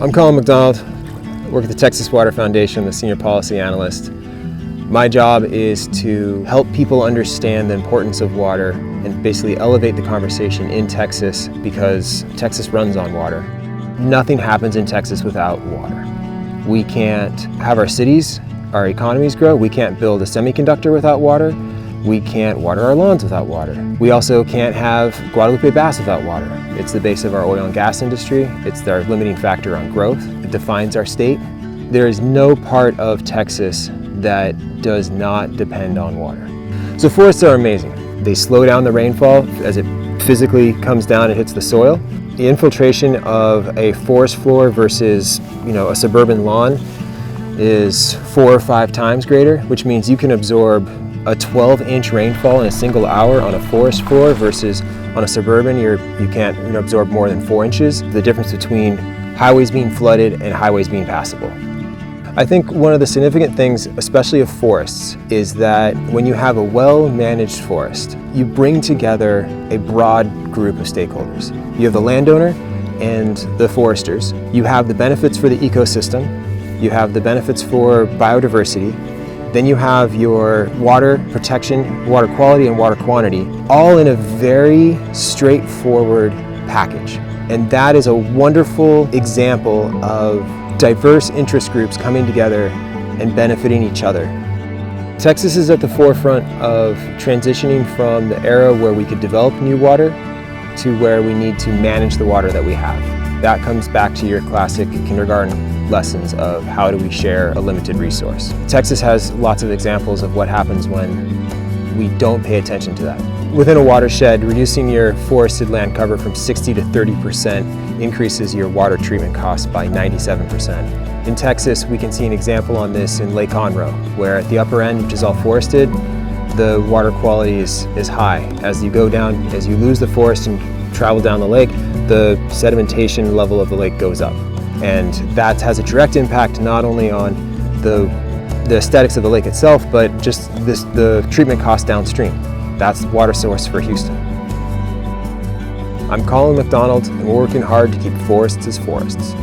I'm Colin McDonald. I work at the Texas Water Foundation, the Senior Policy Analyst. My job is to help people understand the importance of water and basically elevate the conversation in Texas, because Texas runs on water. Nothing happens in Texas without water. We can't have our cities, our economies grow. We can't build a semiconductor without water. We can't water our lawns without water. We also can't have Guadalupe bass without water. It's the base of our oil and gas industry. It's our limiting factor on growth. It defines our state. There is no part of Texas that does not depend on water. So forests are amazing. They slow down the rainfall as it physically comes down and hits the soil. The infiltration of a forest floor versus, a suburban lawn is 4 or 5 times greater, which means you can absorb a 12-inch rainfall in a single hour on a forest floor versus on a suburban, you can't absorb more than 4 inches. The difference between highways being flooded and highways being passable. I think one of the significant things, especially of forests, is that when you have a well-managed forest, you bring together a broad group of stakeholders. You have the landowner and the foresters. You have the benefits for the ecosystem. You have the benefits for biodiversity. Then you have your water protection, water quality, and water quantity, all in a very straightforward package. And that is a wonderful example of diverse interest groups coming together and benefiting each other. Texas is at the forefront of transitioning from the era where we could develop new water to where we need to manage the water that we have. That comes back to your classic kindergarten lessons of how do we share a limited resource. Texas has lots of examples of what happens when we don't pay attention to that. Within a watershed, reducing your forested land cover from 60 to 30% increases your water treatment costs by 97%. In Texas, we can see an example on this in Lake Conroe, where at the upper end, which is all forested, the water quality is high. As you go down, as you lose the forest and travel down the lake, the sedimentation level of the lake goes up. And that has a direct impact not only on the aesthetics of the lake itself, but just the treatment cost downstream. That's the water source for Houston. I'm Colin McDonald, and we're working hard to keep forests as forests.